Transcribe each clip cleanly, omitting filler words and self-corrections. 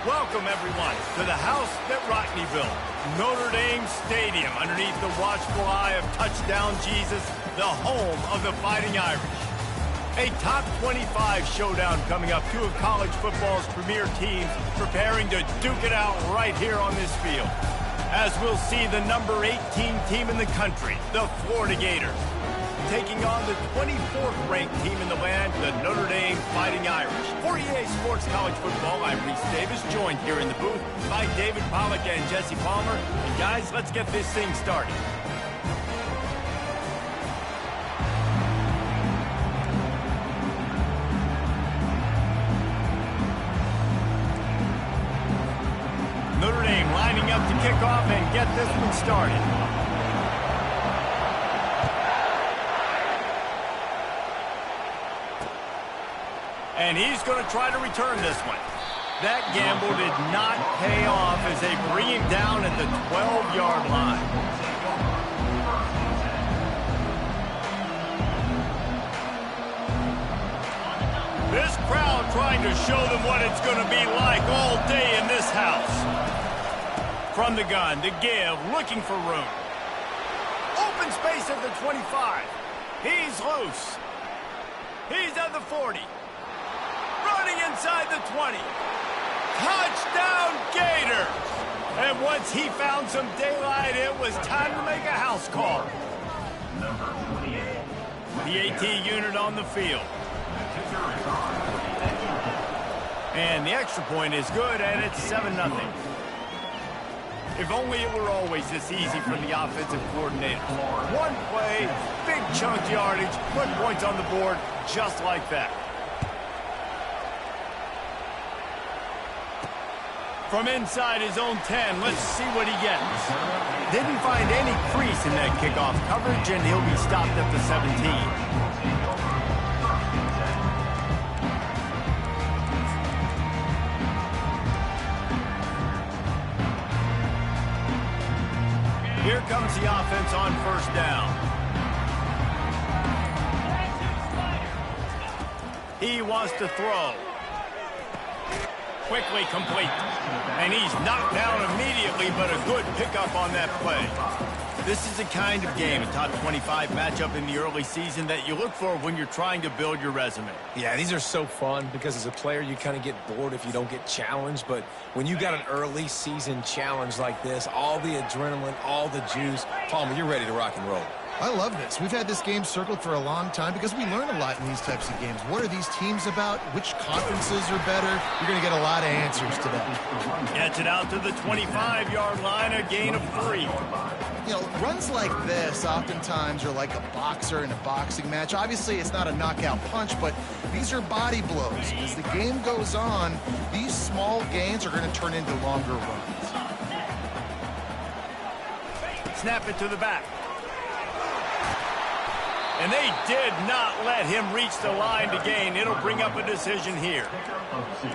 Welcome, everyone, to the house that Rockney built, Notre Dame Stadium, underneath the watchful eye of Touchdown Jesus, the home of the Fighting Irish. A top 25 showdown coming up. Two of college football's premier teams preparing to duke it out right here on this field. As we'll see the number 18 team in the country, the Florida Gators, taking on the 24th ranked team in the land, the Notre Dame Fighting Irish. For EA Sports College Football, I'm Reese Davis, joined here in the booth by David Pollack and Jesse Palmer. And guys, let's get this thing started. Notre Dame lining up to kick off and get this one started. And he's going to try to return this one. That gamble did not pay off as they bring him down at the 12-yard line. This crowd trying to show them what it's going to be like all day in this house. From the gun to give, looking for room. Open space at the 25. He's loose. He's at the 40. Running inside the 20. Touchdown, Gators! And once he found some daylight, it was time to make a house call. The AT unit on the field. And the extra point is good, and it's 7-0. If only it were always this easy for the offensive coordinator. One play, big chunk yardage, put points on the board just like that. From inside his own 10, let's see what he gets. Didn't find any crease in that kickoff coverage, and he'll be stopped at the 17. Here comes the offense on first down. He wants to throw. Quickly complete. And he's knocked down immediately, but a good pickup on that play. This is the kind of game, a top 25 matchup in the early season, that you look for when you're trying to build your resume. Yeah, these are so fun because as a player, you kind of get bored if you don't get challenged. But when you got an early season challenge like this, all the adrenaline, all the juice, Palmer, you're ready to rock and roll. I love this. We've had this game circled for a long time because we learn a lot in these types of games. What are these teams about? Which conferences are better? You're going to get a lot of answers to that. Gets it out to the 25-yard line, a gain of 3. You know, runs like this oftentimes are like a boxer in a boxing match. Obviously, it's not a knockout punch, but these are body blows. As the game goes on, these small gains are going to turn into longer runs. Snap it to the back. And they did not let him reach the line to gain. It'll bring up a decision here.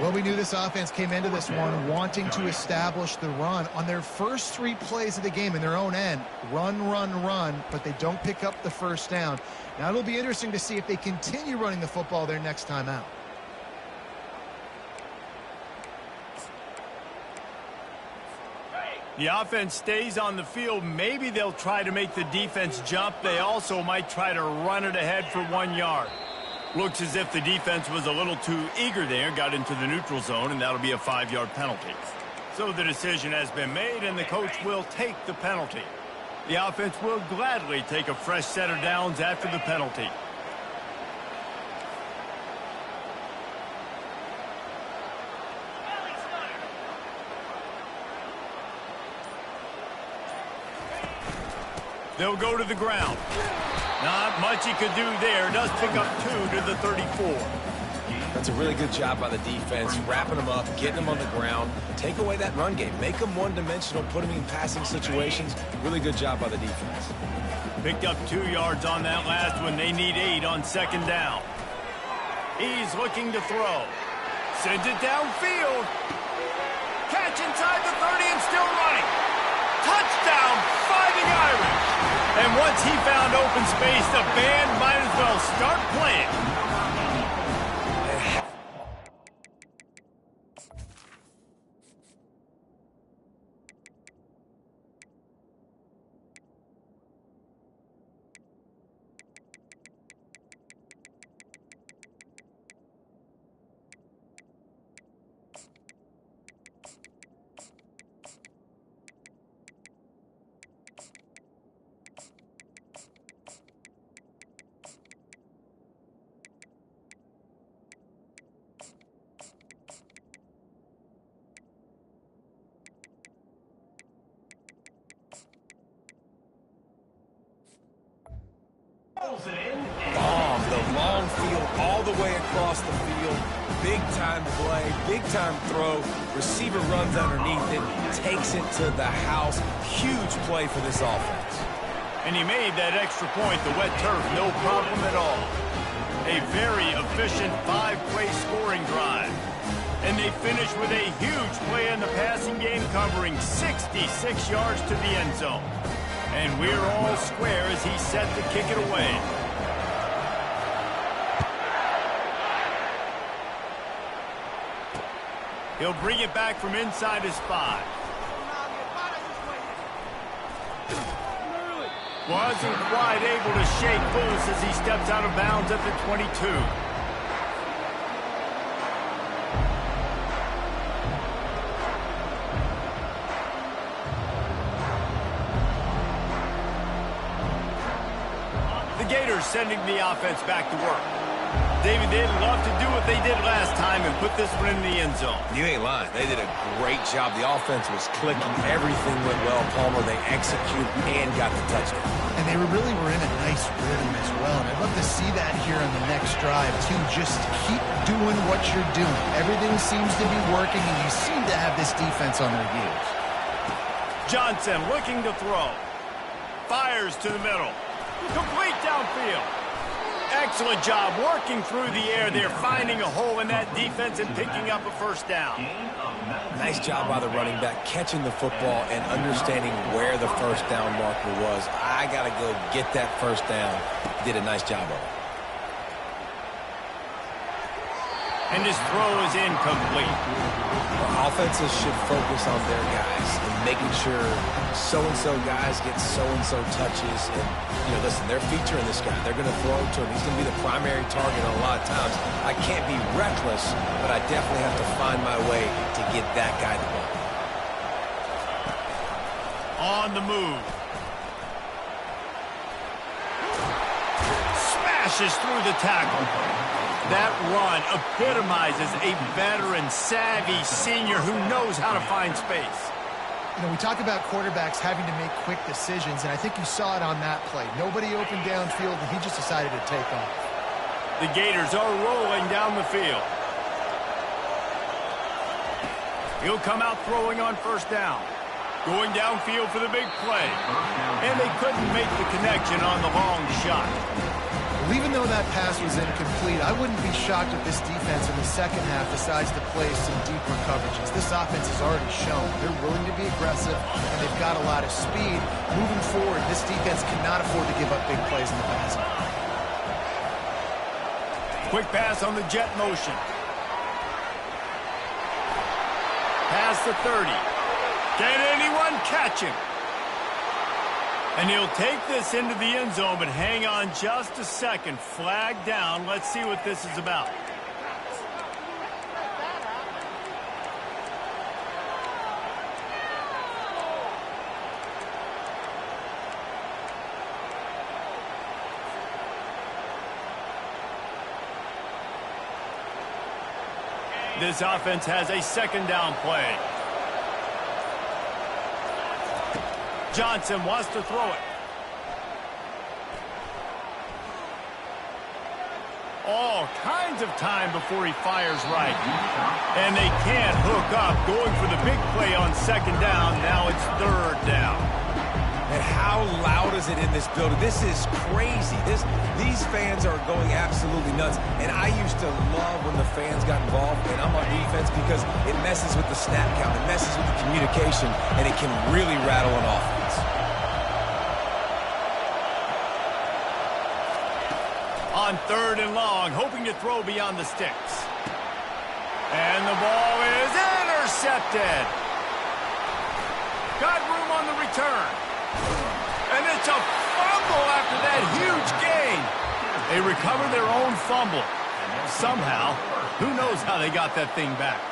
Well, we knew this offense came into this one wanting to establish the run. On their first 3 plays of the game in their own end, run, but they don't pick up the first down. Now, it'll be interesting to see if they continue running the football their next time out. The offense stays on the field. Maybe they'll try to make the defense jump. They also might try to run it ahead for 1 yard. Looks as if the defense was a little too eager there, got into the neutral zone, and that'll be a 5-yard penalty. So the decision has been made, and the coach will take the penalty. The offense will gladly take a fresh set of downs after the penalty. They'll go to the ground. Not much he could do there. Does pick up 2 to the 34. That's a really good job by the defense, wrapping them up, getting them on the ground. Take away that run game. Make them one-dimensional, put them in passing situations. Really good job by the defense. Picked up 2 yards on that last one. They need 8 on second down. He's looking to throw. Sends it downfield. Catch inside the 30 and still running. Touchdown, Fighting Irish. And once he found open space, the band might as well start playing. across the field. Big-time play, big-time throw. Receiver runs underneath it, takes it to the house. Huge play for this offense. And he made that extra point, the wet turf, no problem at all. A very efficient 5-play scoring drive. And they finish with a huge play in the passing game, covering 66 yards to the end zone. And we're all square as he's set to kick it away. He'll bring it back from inside his 5. Wasn't quite able to shake loose as he steps out of bounds at the 22. The Gators sending the offense back to work. David, they'd love to do what they did last time and put this one in the end zone. You ain't lying. They did a great job. The offense was clicking. Everything went well, Palmer. They executed and got the touchdown. And they really were in a nice rhythm as well. And I'd love to see that here on the next drive, too. Just keep doing what you're doing. Everything seems to be working, and you seem to have this defense on their heels. Johnson looking to throw. Fires to the middle. Complete downfield. Excellent job working through the air there, finding a hole in that defense and picking up a first down. Nice job by the running back, catching the football and understanding where the first down marker was. I got to go get that first down. Did a nice job of it. And his throw is incomplete. Well, offenses should focus on their guys and making sure so-and-so guys get so-and-so touches. And, listen, they're featuring this guy. They're going to throw to him. He's going to be the primary target a lot of times. I can't be reckless, but I definitely have to find my way to get that guy the ball. On the move. Smashes through the tackle. That run epitomizes a veteran, savvy senior who knows how to find space. We talk about quarterbacks having to make quick decisions, and I think you saw it on that play. Nobody opened downfield, and he just decided to take off. The Gators are rolling down the field. He'll come out throwing on first down. Going downfield for the big play. And they couldn't make the connection on the long shot. Even though that pass was incomplete, I wouldn't be shocked if this defense in the second half decides to play some deeper coverages. This offense has already shown they're willing to be aggressive, and they've got a lot of speed. Moving forward, this defense cannot afford to give up big plays in the passing. Quick pass on the jet motion. Past the 30. Can anyone catch him? And he'll take this into the end zone, but hang on just a second. Flag down. Let's see what this is about. This offense has a second down play. Johnson wants to throw it. All kinds of time before he fires right. And they can't hook up. Going for the big play on second down. Now it's third down. And how loud is it in this building? This is crazy. These fans are going absolutely nuts. And I used to love when the fans got involved, and I'm on defense, because it messes with the snap count. It messes with the communication, and it can really rattle an offense. On third and long, hoping to throw beyond the sticks. And the ball is intercepted. Got room on the return. And it's a fumble after that huge gain. They recover their own fumble. Somehow, who knows how they got that thing back.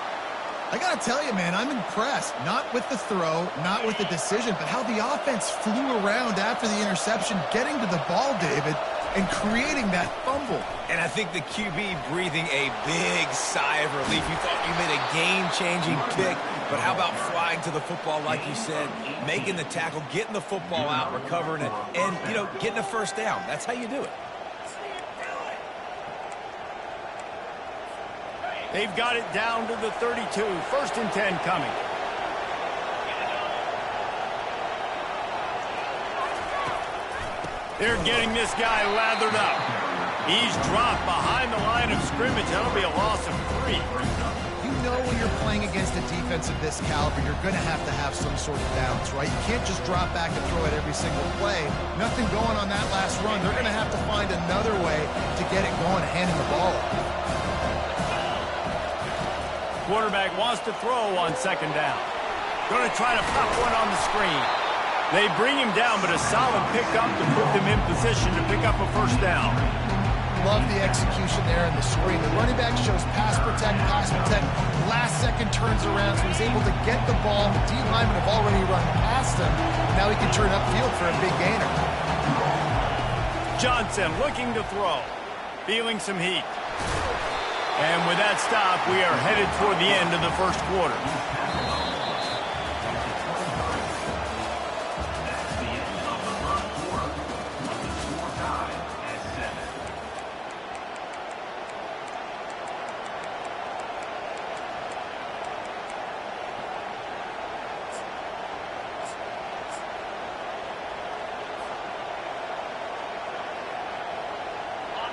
I got to tell you, man, I'm impressed. Not with the throw, not with the decision, but how the offense flew around after the interception, getting to the ball, David, and creating that fumble. And I think the QB breathing a big sigh of relief. You thought you made a game-changing pick, but how about flying to the football, like you said, making the tackle, getting the football out, recovering it, and, getting a first down. That's how you do it. They've got it down to the 32. 1st and 10 coming. They're getting this guy lathered up. He's dropped behind the line of scrimmage. That'll be a loss of 3. You know when you're playing against a defense of this caliber, you're going to have some sort of balance, right? You can't just drop back and throw it every single play. Nothing going on that last run. They're going to have to find another way to get it going, handing the ball off. Quarterback wants to throw on 2nd down. Going to try to pop one on the screen. They bring him down, but a solid pickup to put them in position to pick up a 1st down. Love the execution there in the screen. The running back shows pass protect, last second turns around, so he's able to get the ball. The D linemen have already run past him. Now he can turn upfield for a big gainer. Johnson looking to throw. Feeling some heat. And with that stop, we are headed toward the end of the 1st quarter.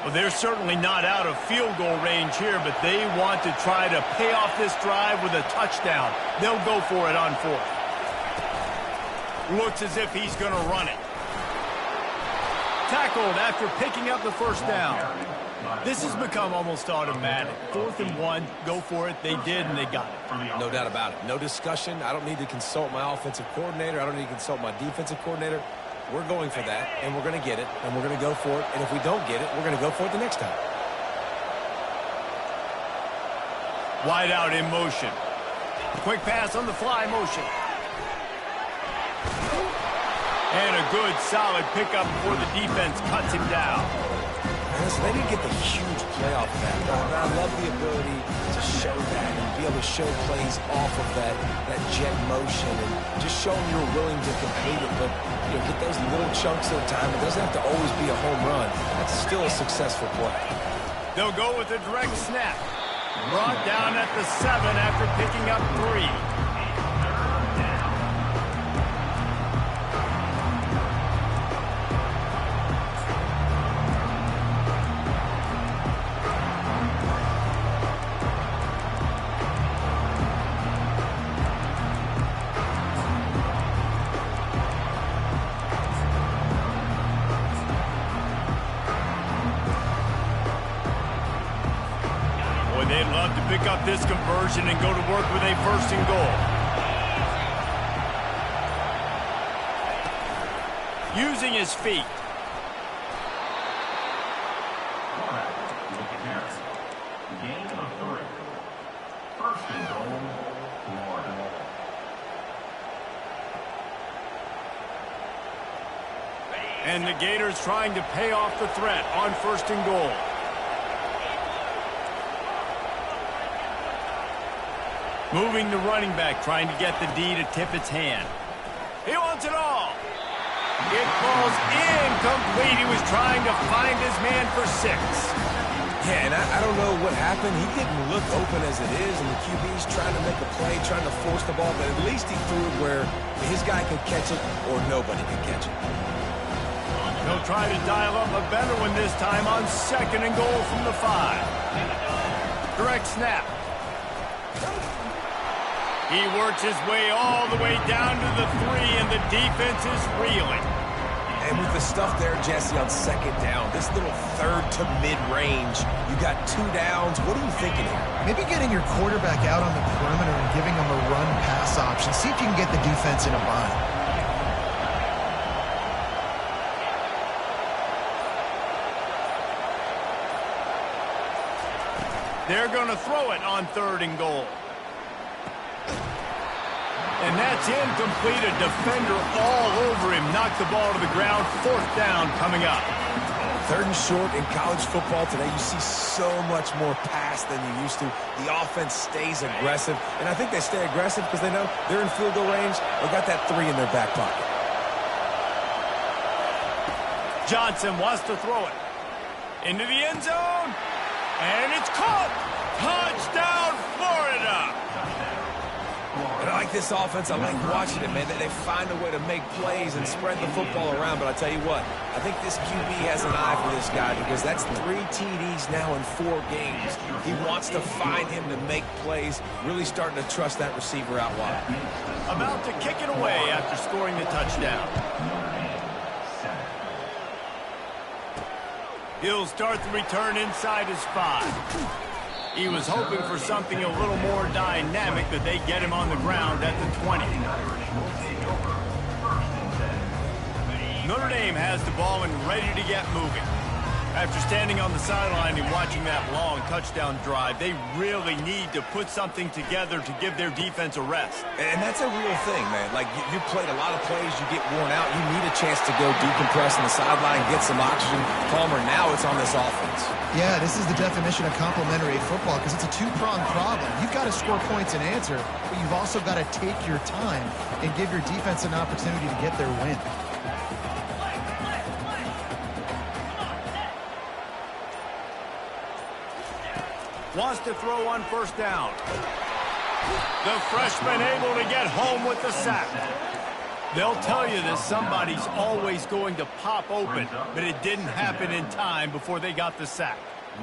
Well, they're certainly not out of field goal range here, but they want to try to pay off this drive with a touchdown. They'll go for it on 4th. Looks as if he's going to run it. Tackled after picking up the 1st down. This has become almost automatic. 4th and 1, go for it. They did, and they got it. No doubt about it. No discussion. I don't need to consult my offensive coordinator. I don't need to consult my defensive coordinator. We're going for that, and we're going to get it, and we're going to go for it. And if we don't get it, we're going to go for it the next time. Wide out in motion. Quick pass on the fly motion. And a good, solid pickup before the defense cuts him down. Listen, they didn't get the huge playoff that, but I love the ability to show that and be able to show plays off of that jet motion and just show them you're willing to complete it. But, you know, get those little chunks at a time. It doesn't have to always be a home run. That's still a successful play. They'll go with a direct snap. Brought down at the 7 after picking up 3. They'd love to pick up this conversion and go to work with a 1st and goal. Using his feet. Gain of 3. 1st and goal, Florida. And the Gators trying to pay off the threat on 1st and goal. Moving the running back, trying to get the D to tip its hand. He wants it all. It falls incomplete. He was trying to find his man for 6. Yeah, and I don't know what happened. He didn't look open as it is, and the QB's trying to make a play, trying to force the ball, but at least he threw it where his guy could catch it or nobody could catch it. He'll try to dial up a better one this time on 2nd and goal from the 5. Direct snap. He works his way all the way down to the 3, and the defense is reeling. And with the stuff there, Jesse, on 2nd down, this little 3rd to mid-range, you got 2 downs. What are you thinking here? Maybe getting your quarterback out on the perimeter and giving him a run-pass option. See if you can get the defense in a bind. They're going to throw it on 3rd and goal. And that's incomplete. A defender all over him. Knocked the ball to the ground. 4th down coming up. 3rd and short in college football today. You see so much more pass than you used to. The offense stays aggressive. And I think they stay aggressive because they know they're in field goal range. They got that 3 in their back pocket. Johnson wants to throw it into the end zone. And it's caught. Touchdown, Florida! And I like this offense. I like watching it, man. They find a way to make plays and spread the football around. But I tell you what, I think this QB has an eye for this guy because that's 3 TDs now in 4 games. He wants to find him to make plays, really starting to trust that receiver out wide. About to kick it away after scoring the touchdown. He'll start the return inside his 5. He was hoping for something a little more dynamic, but they get him on the ground at the 20. Notre Dame has the ball and ready to get moving. After standing on the sideline and watching that long touchdown drive, they really need to put something together to give their defense a rest. And that's a real thing, man. Like, you played a lot of plays, you get worn out, you need a chance to go decompress on the sideline, get some oxygen. Palmer, now it's on this offense. Yeah, this is the definition of complementary football because it's a 2-pronged problem. You've got to score points and answer, but you've also got to take your time and give your defense an opportunity to get their win. Wants to throw on first down. The freshman able to get home with the sack. They'll tell you that somebody's always going to pop open, but it didn't happen in time before they got the sack.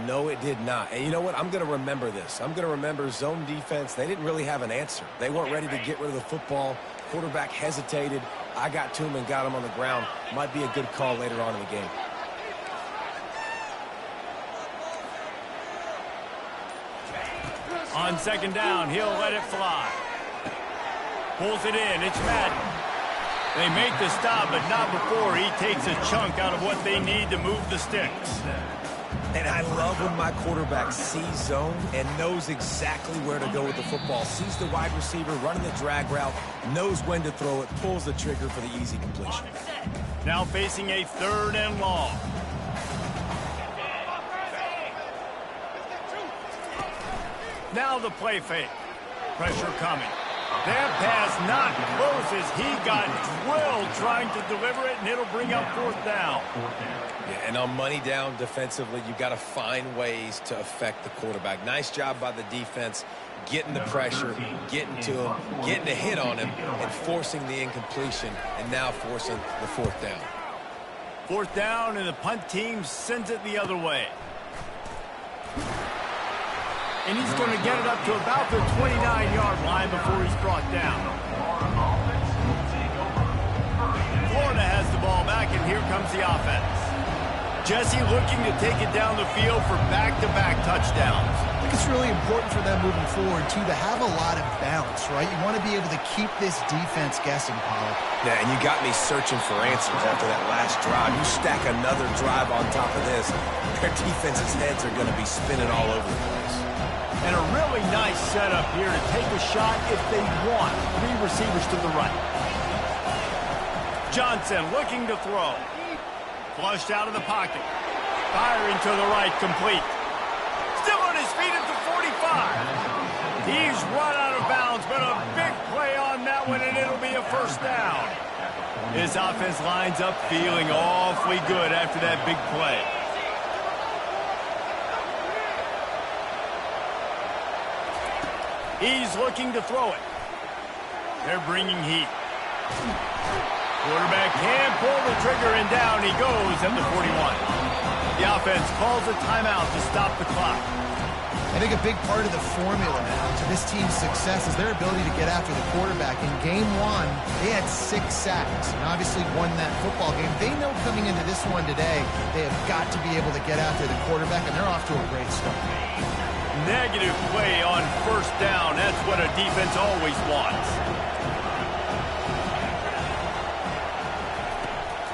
No, it did not. And you know what? I'm going to remember this. I'm going to remember zone defense. They didn't really have an answer. They weren't ready to get rid of the football. Quarterback hesitated. I got to him and got him on the ground. Might be a good call later on in the game. On second down, he'll let it fly. Pulls it in. It's Madden. They make the stop, but not before he takes a chunk out of what they need to move the sticks. And I love when my quarterback sees zone and knows exactly where to go with the football. Sees the wide receiver running the drag route, knows when to throw it, pulls the trigger for the easy completion. Now facing a 3rd and long. Now the play fake. Pressure coming. That pass not close as he got drilled trying to deliver it, and it'll bring up 4th down. Yeah, and on money down defensively, you've got to find ways to affect the quarterback. Nice job by the defense, getting the pressure, getting to him, getting a hit on him, and forcing the incompletion, and now forcing the 4th down. 4th down, and the punt team sends it the other way. And he's going to get it up to about the 29-yard line before he's brought down. Florida has the ball back, and here comes the offense. Jesse looking to take it down the field for back-to-back touchdowns. I think it's really important for them moving forward, too, to have a lot of balance, right? You want to be able to keep this defense guessing, Paul. Yeah, and you got me searching for answers after that last drive. You stack another drive on top of this, their defense's heads are going to be spinning all over the place. And a really nice setup here to take a shot if they want. 3 receivers to the right. Johnson looking to throw. Flushed out of the pocket. Firing to the right, complete. Still on his feet at the 45. He's run out of bounds, but a big play on that one, and it'll be a 1st down. His offense lines up feeling awfully good after that big play. He's looking to throw it. They're bringing heat. Quarterback can pull the trigger, and down he goes at the 41. The offense calls a timeout to stop the clock. I think a big part of the formula now to this team's success is their ability to get after the quarterback. In game 1, they had 6 sacks and obviously won that football game. They know coming into this one today, they have got to be able to get after the quarterback, and they're off to a great start. Negative play on 1st down. That's what a defense always wants.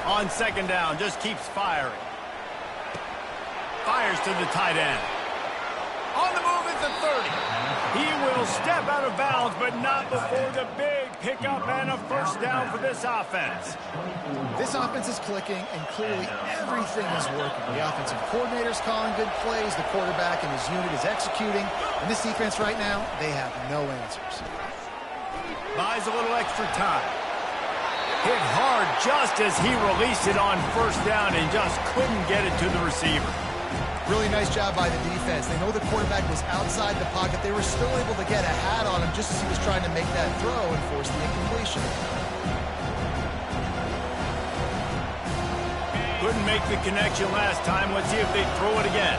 On 2nd down, just keeps firing. Fires to the tight end. On the move at the 30. He will step out of bounds, but not before the big pickup and a 1st down for this offense. This offense is clicking, and clearly everything is working. The offensive coordinator's calling good plays. The quarterback and his unit is executing. And this defense right now, they have no answers. Buys a little extra time. Hit hard just as he released it on 1st down and just couldn't get it to the receiver. Really nice job by the defense. They know the quarterback was outside the pocket. They were still able to get a hat on him just as he was trying to make that throw and force the incompletion. Couldn't make the connection last time. Let's see if they throw it again.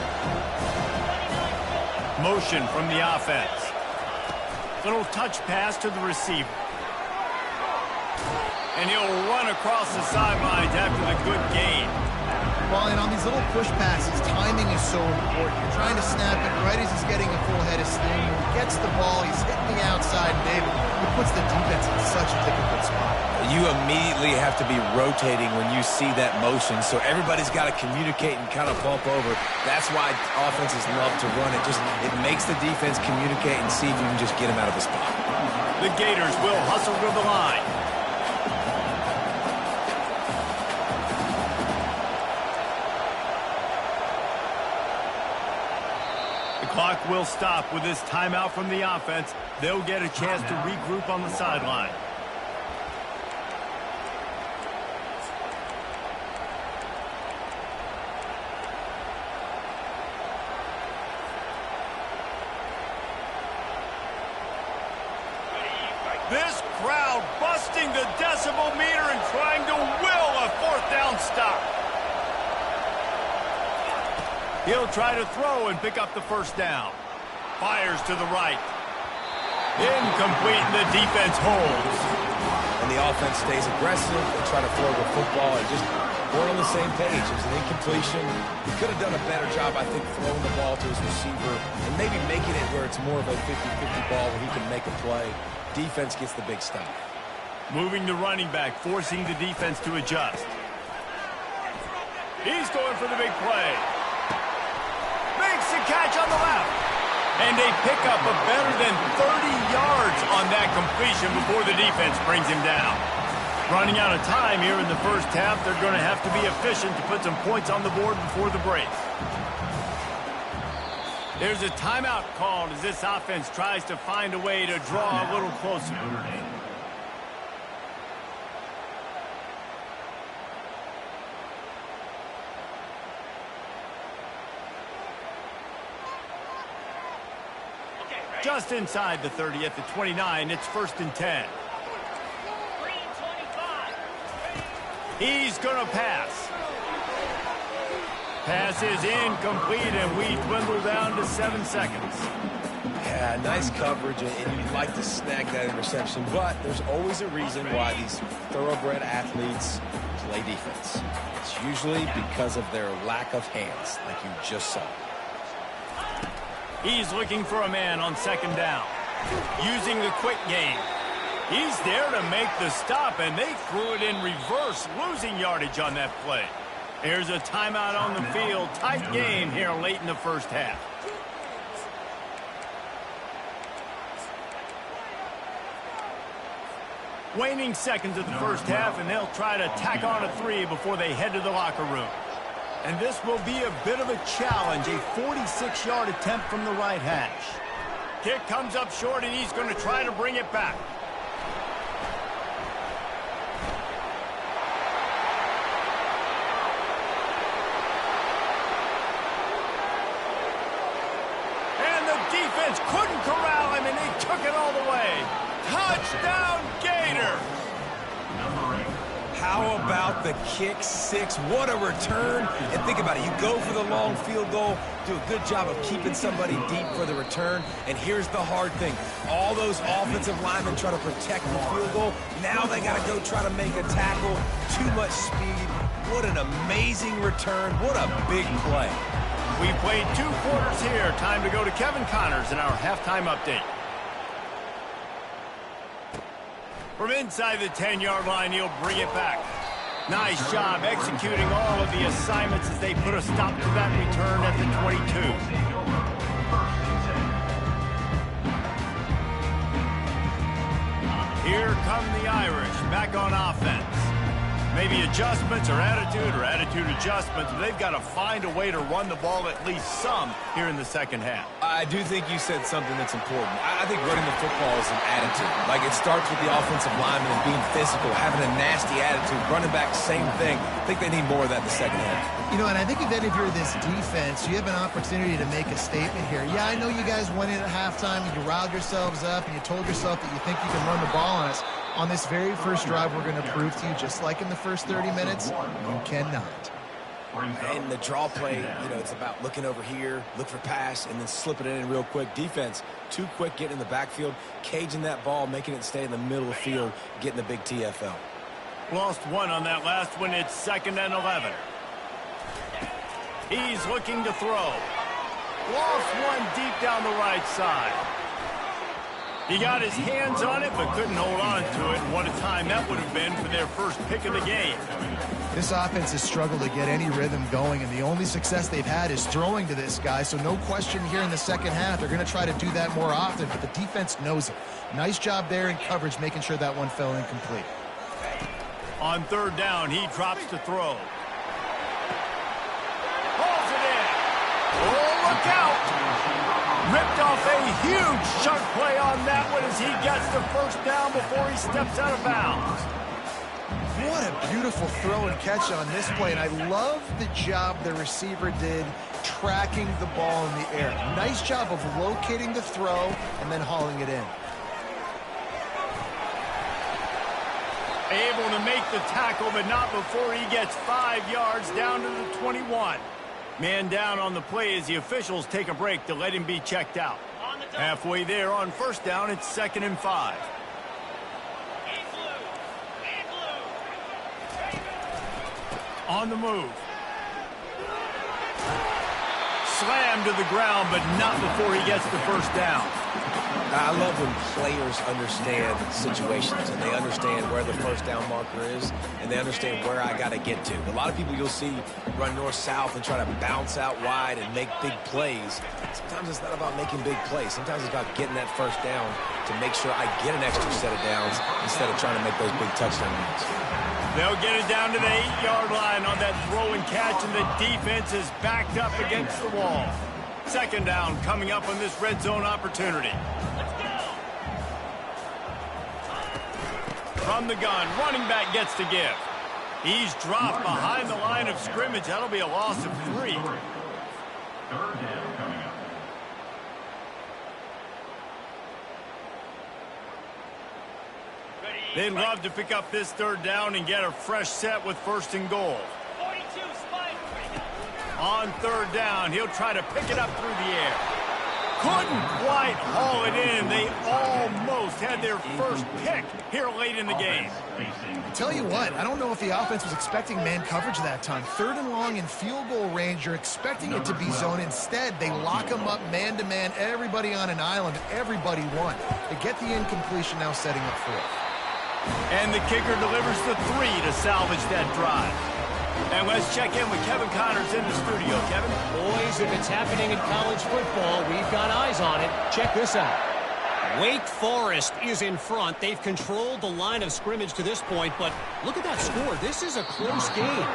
Motion from the offense. Little touch pass to the receiver. And he'll run across the sidelines after the good gain. Well, and on these little push passes, timing is so important. You're trying to snap it right as he's getting a full head of steam. When he gets the ball, he's hitting the outside, and David, it puts the defense in such a difficult spot. You immediately have to be rotating when you see that motion, so everybody's got to communicate and kind of bump over. That's why offenses love to run it. It makes the defense communicate and see if you can just get him out of the spot. The Gators will hustle to the line. Clock will stop with this timeout from the offense. They'll get a chance to regroup on the sideline. This crowd busting the decibel meter and trying to will a fourth down stop. He'll try to throw and pick up the first down. Fires to the right. Incomplete, and the defense holds. And the offense stays aggressive. They try to throw the football and just weren't on the same page. It was an incompletion. He could have done a better job, I think, throwing the ball to his receiver and maybe making it where it's more of a 50-50 ball where he can make a play. Defense gets the big stop. Moving the running back, forcing the defense to adjust. He's going for the big play. Makes the catch on the left. And they pick up a better than 30 yards on that completion before the defense brings him down. Running out of time here in the first half, they're going to have to be efficient to put some points on the board before the break. There's a timeout called as this offense tries to find a way to draw a little closer. Just inside the 30 at the 29, it's 1st and 10. He's going to pass. Pass is incomplete, and we dwindle down to 7 seconds. Yeah, nice coverage, and you'd like to snag that interception, but there's always a reason why these thoroughbred athletes play defense. It's usually because of their lack of hands, like you just saw. He's looking for a man on 2nd down. Using the quick game. He's there to make the stop, and they threw it in reverse, losing yardage on that play. Here's a timeout on the field. Tight game here late in the first half. Waning seconds of the first half, and they'll try to tack on a 3 before they head to the locker room. And this will be a bit of a challenge, a 46-yard attempt from the right hash. Kick comes up short, and he's going to try to bring it back. And the defense couldn't corral him, and they took it all the way. Touchdown, Gator! How about the kick six? What a return. And think about it. You go for the long field goal, do a good job of keeping somebody deep for the return. And here's the hard thing. All those offensive linemen try to protect the field goal. Now they got to go try to make a tackle. Too much speed. What an amazing return. What a big play. We played 2 quarters here. Time to go to Kevin Connors in our halftime update. From inside the 10-yard line, he'll bring it back. Nice job executing all of the assignments as they put a stop to that return at the 22. Here come the Irish back on offense. Maybe adjustments or attitude adjustments. They've got to find a way to run the ball at least some here in the second half. I do think you said something that's important. I think running the football is an attitude. Like, it starts with the offensive lineman and being physical, having a nasty attitude. Running back, same thing. I think they need more of that in the second half. You know, and I think if any of you are this defense, you have an opportunity to make a statement here. Yeah, I know you guys went in at halftime and you riled yourselves up and you told yourself that you think you can run the ball on us. On this very first drive, we're going to prove to you, just like in the first 30 minutes, you cannot. And the draw play, you know, it's about looking over here, look for pass, and then slipping it in real quick. Defense, too quick getting in the backfield, caging that ball, making it stay in the middle of the field, getting the big TFL. Lost one on that last one. It's 2nd and 11. He's looking to throw. Lost one deep down the right side. He got his hands on it, but couldn't hold on to it. What a time that would have been for their first pick of the game. This offense has struggled to get any rhythm going, and the only success they've had is throwing to this guy, so no question here in the second half. They're going to try to do that more often, but the defense knows it. Nice job there in coverage, making sure that one fell incomplete. On 3rd down, he drops to throw. Pulls it in. Oh, look out! Ripped off a huge chunk play on that one as he gets the first down before he steps out of bounds. What a beautiful throw and catch on this play, and I love the job the receiver did tracking the ball in the air. Nice job of locating the throw and then hauling it in. Able to make the tackle, but not before he gets 5 yards down to the 21. Man down on the play as the officials take a break to let him be checked out. Halfway there on 1st down, it's 2nd and 5. On the move. Slammed to the ground, but not before he gets the first down. I love when players understand situations and they understand where the first down marker is and they understand where I got to get to. A lot of people you'll see run north-south and try to bounce out wide and make big plays. Sometimes it's not about making big plays. Sometimes it's about getting that first down to make sure I get an extra set of downs instead of trying to make those big touchdown runs. They'll get it down to the 8-yard line on that throw and catch, and the defense is backed up against the wall. 2nd down coming up on this red zone opportunity. From the gun, running back gets to give. He's dropped behind the line of scrimmage. That'll be a loss of 3. 3rd down coming up. They'd love to pick up this 3rd down and get a fresh set with 1st and goal. On 3rd down, he'll try to pick it up through the air. Couldn't quite haul it in. They almost had their first pick here late in the game. I tell you what, I don't know if the offense was expecting man coverage that time. 3rd and long in field goal range, you're expecting it to be zone. Instead, they lock them up man-to-man, everybody on an island, everybody won. They get the incompletion, now setting up 4th. And the kicker delivers the 3 to salvage that drive. And let's check in with Kevin Connors in the studio. Kevin? Boys, if it's happening in college football, we've got eyes on it. Check this out. Wake Forest is in front. They've controlled the line of scrimmage to this point, but look at that score. This is a close game.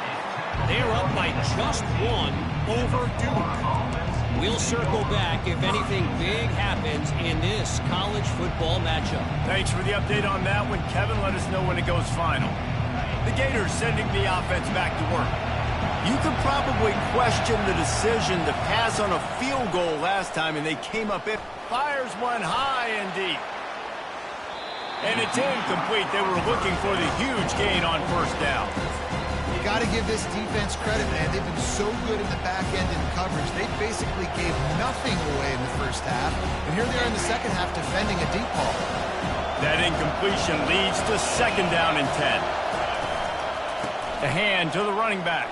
They're up by just 1 over Duke. We'll circle back if anything big happens in this college football matchup. Thanks for the update on that one, Kevin. Let us know when it goes final. The Gators sending the offense back to work. You could probably question the decision to pass on a field goal last time, and they came up in. Fires one high and deep. And it's incomplete. They were looking for the huge gain on 1st down. You got to give this defense credit, man. They've been so good in the back end in coverage. They basically gave nothing away in the first half. And here they are in the second half defending a deep ball. That incompletion leads to 2nd down and 10. The hand to the running back.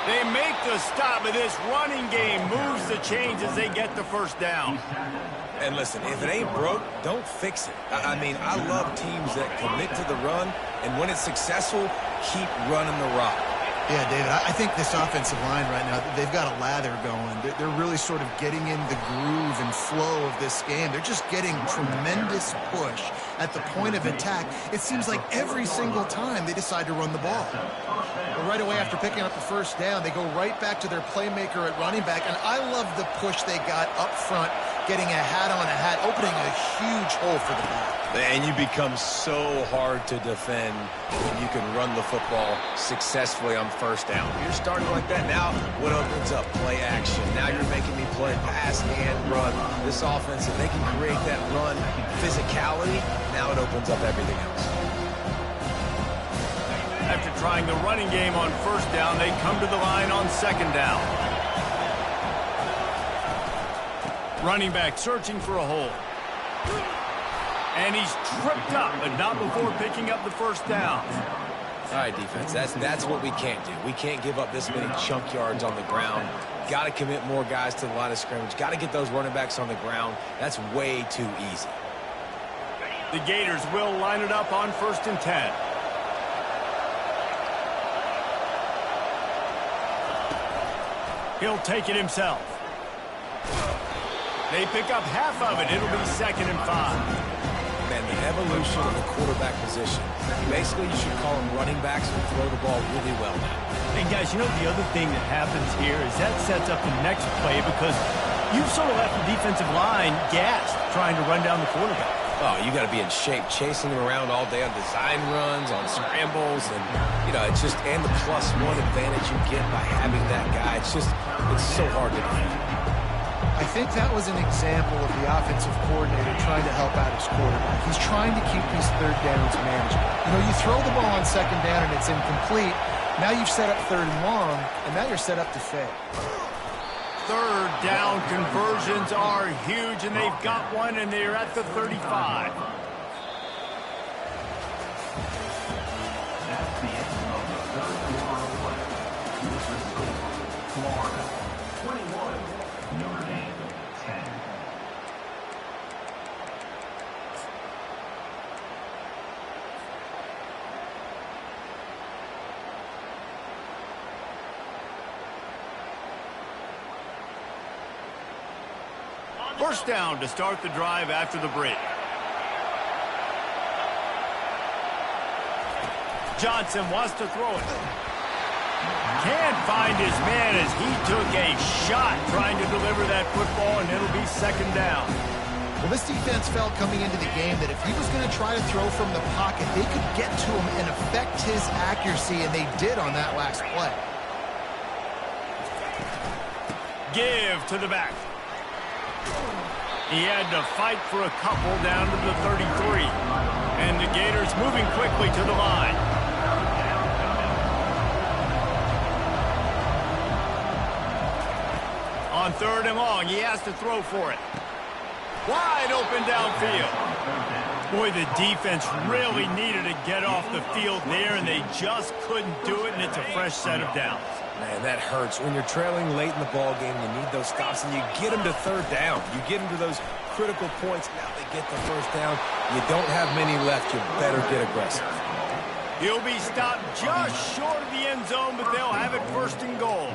They make the stop, but this running game moves the chains as they get the 1st down. And listen, if it ain't broke, don't fix it. I mean, I love teams that commit to the run, and when it's successful, keep running the rock. Yeah, David, I think this offensive line right now, they've got a lather going. They're really sort of getting in the groove and flow of this game. They're just getting tremendous push at the point of attack. It seems like every single time they decide to run the ball. But right away after picking up the first down, they go right back to their playmaker at running back. And I love the push they got up front, getting a hat on a hat, opening a huge hole for the back. And you become so hard to defend when you can run the football successfully on first down. You're starting like that. Now what opens up? Play action. Now you're making me play pass and run. This offense, if they can create that run physicality, now it opens up everything else. After trying the running game on first down, they come to the line on second down. Running back searching for a hole. And he's tripped up, but not before picking up the first down. All right, defense, that's what we can't do. We can't give up this many chunk yards on the ground. Got to commit more guys to the line of scrimmage. Got to get those running backs on the ground. That's way too easy. The Gators will line it up on 1st and 10. He'll take it himself. They pick up half of it. It'll be 2nd and 5. Man, the evolution of the quarterback position. Basically, you should call them running backs who throw the ball really well now. And guys, you know the other thing that happens here is that sets up the next play because you've sort of left the defensive line gassed trying to run down the quarterback. Oh, you got to be in shape, chasing him around all day on design runs, on scrambles, and it's just and the +1 advantage you get by having that guy. It's so hard to defend. I think that was an example of the offensive coordinator trying to help out his quarterback. He's trying to keep these third downs manageable. You throw the ball on second down and it's incomplete. Now you've set up 3rd and long, and now you're set up to fail. Third down conversions are huge, and they've got one, and they're at the 35. That's the end of the third quarter of play. This is Florida 21, Notre Dame 10. First down to start the drive after the break. Johnson wants to throw it. Can't find his man as he took a shot trying to deliver that football, and it'll be 2nd down. Well, this defense felt coming into the game that if he was going to try to throw from the pocket, they could get to him and affect his accuracy, and they did on that last play. Give to the back. He had to fight for a couple down to the 33. And the Gators moving quickly to the line. On 3rd and long, he has to throw for it. Wide open downfield. Boy, the defense really needed to get off the field there, and they just couldn't do it, and it's a fresh set of downs. Man, that hurts. When you're trailing late in the ball game, you need those stops, and you get them to 3rd down. You get them to those critical points. Now they get the 1st down. You don't have many left. You better get aggressive. He'll be stopped just short of the end zone, but they'll have it 1st and goal.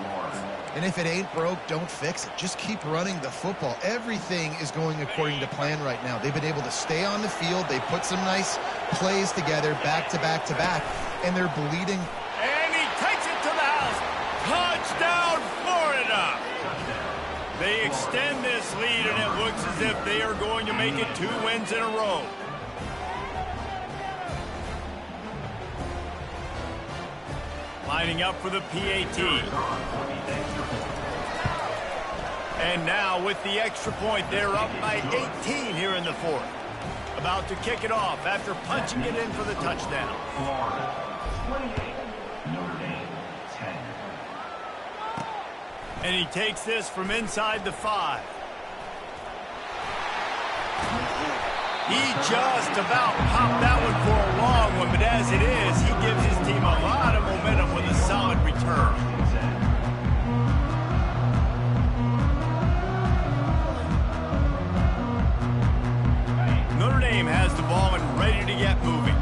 And if it ain't broke, don't fix it. Just keep running the football. Everything is going according to plan right now. They've been able to stay on the field. They put some nice plays together, back to back to back, and they're bleeding. And he takes it to the house. Touchdown, Florida! They extend this lead, and it looks as if they are going to make it 2 wins in a row. Lining up for the PAT. And now with the extra point, they're up by 18 here in the 4th. About to kick it off after punching it in for the touchdown. Florida 28, Notre Dame 10. And he takes this from inside the 5. He just about popped that one for a long one, but as it is, he gives his team a lot of momentum with a solid return. Notre Dame has the ball and ready to get moving.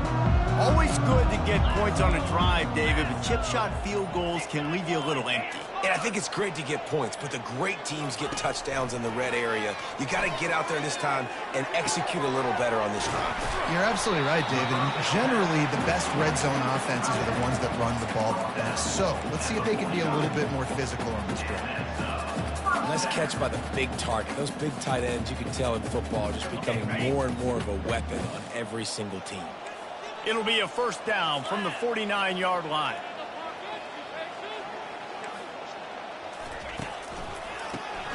Always good to get points on a drive, David, but chip shot field goals can leave you a little empty. And I think it's great to get points, but the great teams get touchdowns in the red area. You got to get out there this time and execute a little better on this drive. You're absolutely right, David. Generally, the best red zone offenses are the ones that run the ball the best. So let's see if they can be a little bit more physical on this drive. Nice catch by the big target. Those big tight ends, you can tell in football, are just becoming more and more of a weapon on every single team. It'll be a first down from the 49-yard line.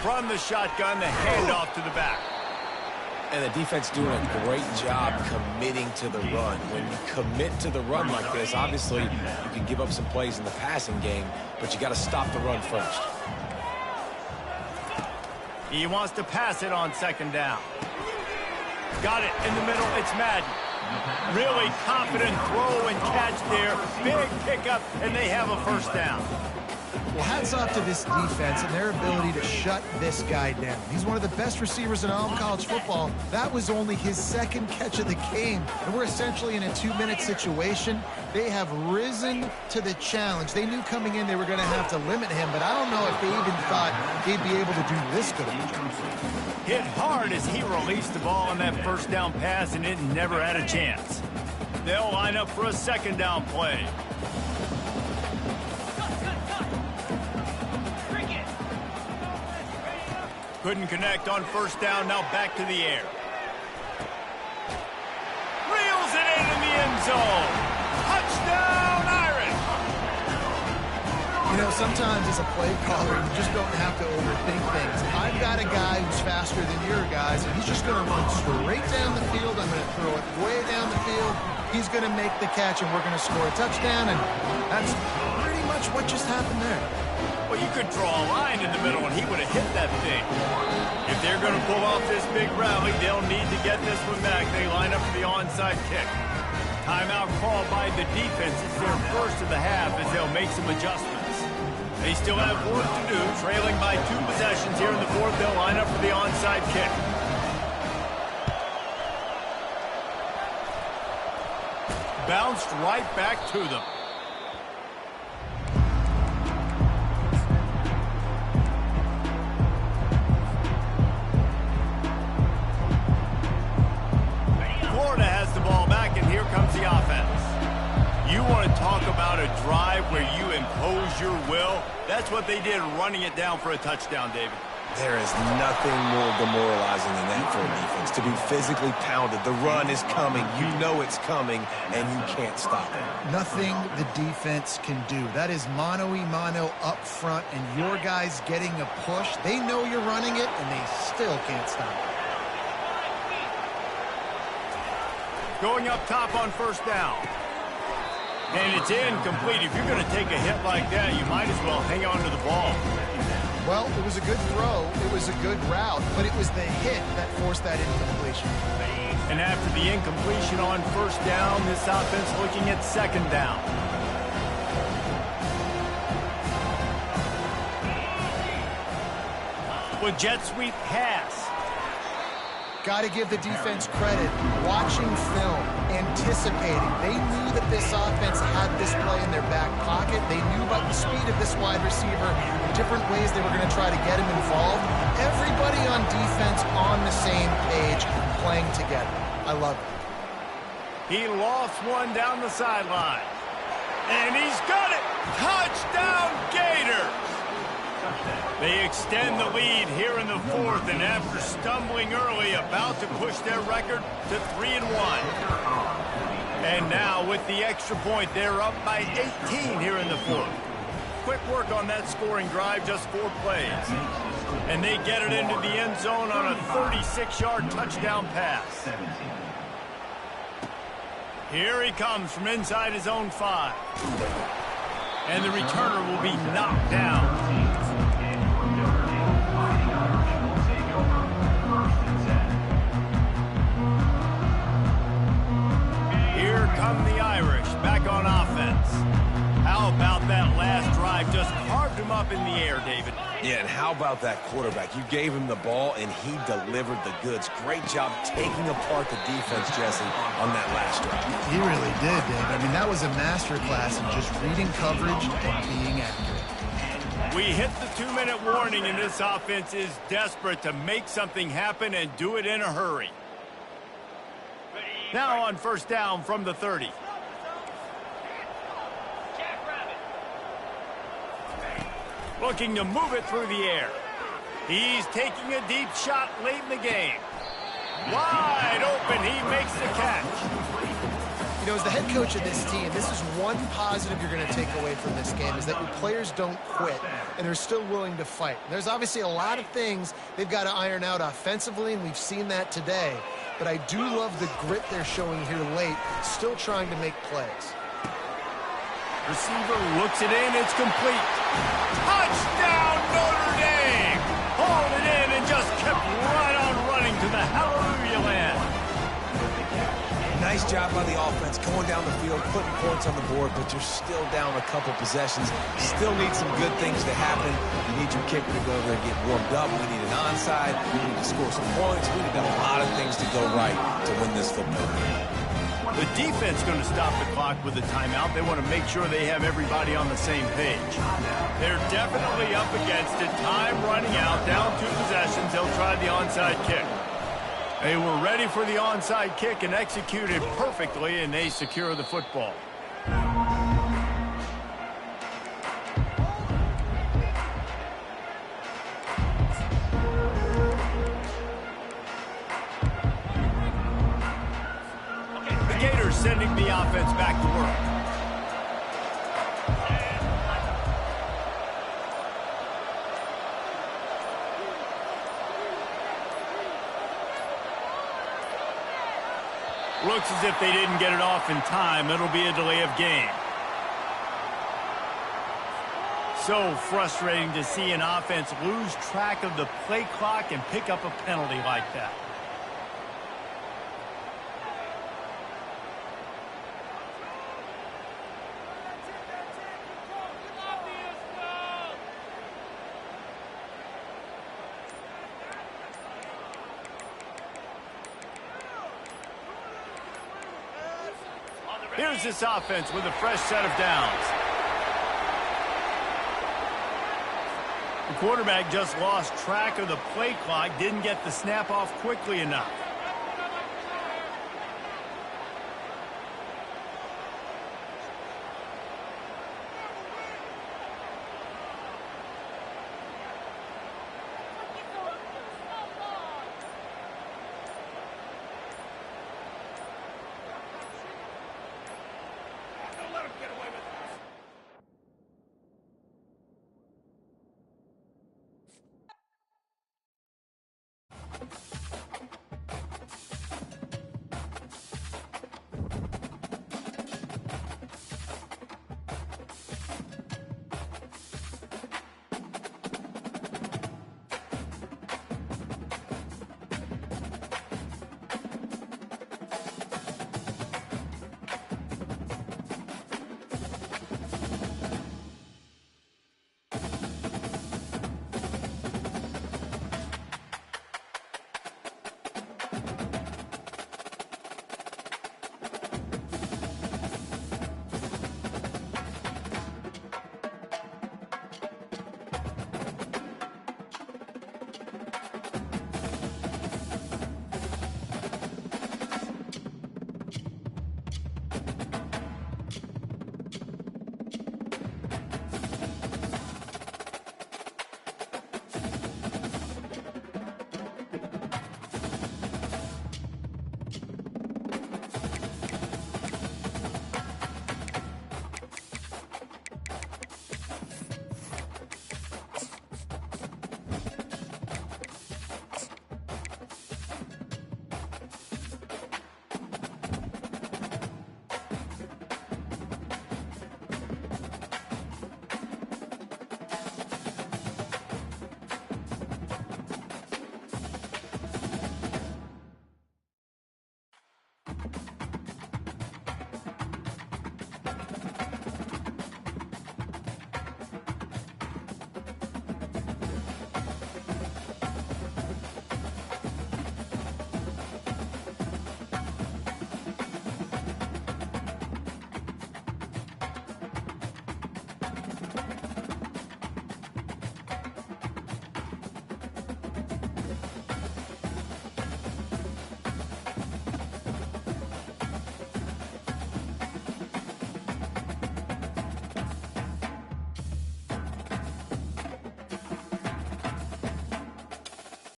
From the shotgun, the handoff to the back. And the defense doing a great job committing to the run. When you commit to the run like this, obviously you can give up some plays in the passing game, but you got to stop the run first. He wants to pass it on second down. Got it in the middle. It's Madden. Really confident throw and catch there. Big pickup, and they have a first down. Well, hats off to this defense and their ability to shut this guy down. He's one of the best receivers in all of college football. That was only his second catch of the game, and we're essentially in a 2-minute situation. They have risen to the challenge. They knew coming in they were going to have to limit him, but I don't know if they even thought they'd be able to do this good of a job. Hit hard as he released the ball on that first down pass, and it never had a chance. They'll line up for a second down play. Couldn't connect on first down, now back to the air. Reels it in the end zone. Touchdown, Irish! You know, sometimes as a play caller, you just don't have to overthink things. I've got a guy who's faster than your guys, and he's just going to run straight down the field. I'm going to throw it way down the field. He's going to make the catch, and we're going to score a touchdown, and that's pretty much what just happened there. Well, you could draw a line in the middle, and he would have hit that thing. If they're going to pull off this big rally, they'll need to get this one back. They line up for the onside kick. Timeout called by the defense. It's their first of the half as they'll make some adjustments. They still have work to do. Trailing by 2 possessions here in the fourth, they'll line up for the onside kick. Bounced right back to them. About a drive where you impose your will. That's what they did, running it down for a touchdown, David. There is nothing more demoralizing than that for a defense, to be physically pounded. The run is coming. You know it's coming, and you can't stop it. Nothing the defense can do. That is mano-a-mano up front, and your guys getting a push. They know you're running it, and they still can't stop it. Going up top on first down. And it's incomplete. If you're going to take a hit like that, you might as well hang on to the ball. Well, it was a good throw. It was a good route, but it was the hit that forced that incompletion. And after the incompletion on first down, this offense looking at second down. With jet sweep pass. Got to give the defense credit. Watching film, anticipating. They knew that this offense had this play in their back pocket. They knew about the speed of this wide receiver, the different ways they were going to try to get him involved. Everybody on defense on the same page, playing together. I love it. He lost one down the sideline. And he's got it! Touchdown, Gators! They extend the lead here in the fourth, and after stumbling early, about to push their record to 3-1. And now, with the extra point, they're up by 18 here in the fourth. Quick work on that scoring drive, just 4 plays. And they get it into the end zone on a 36-yard touchdown pass. Here he comes from inside his own 5. And the returner will be knocked down. Here come the Irish back on offense. How about that last drive? Just carved him up in the air, David. Yeah, and how about that quarterback? You gave him the ball, and he delivered the goods. Great job taking apart the defense, Jesse, on that last drive. He really did, Dave. I mean, that was a masterclass in just reading coverage and being accurate. We hit the 2-minute warning, and this offense is desperate to make something happen and do it in a hurry. Now on first down from the 30. Looking to move it through the air. He's taking a deep shot late in the game. Wide open, he makes the catch. You know, as the head coach of this team, this is one positive you're going to take away from this game, is that your players don't quit, and they're still willing to fight. There's obviously a lot of things they've got to iron out offensively, and we've seen that today. But I do love the grit they're showing here late, still trying to make plays. Receiver looks it in, it's complete. Touchdown, Notre Dame! Hauled it in and just kept right on running to the hallelujah land. Nice job by the offense going down the field, putting points on the board, but you're still down a couple possessions. Still need some good things to happen. You need your kicker to go over there and get warmed up. We need an onside. We need to score some points. We need a lot of things to go right to win this football game. The defense going to stop the clock with a timeout. They want to make sure they have everybody on the same page. They're definitely up against it. Time running out, down 2 possessions. They'll try the onside kick. They were ready for the onside kick and executed perfectly, and they secure the football. The Gators sending the offense back to work. Looks as if they didn't get it off in time. It'll be a delay of game. So frustrating to see an offense lose track of the play clock and pick up a penalty like that. Here's this offense with a fresh set of downs. The quarterback just lost track of the play clock, didn't get the snap off quickly enough.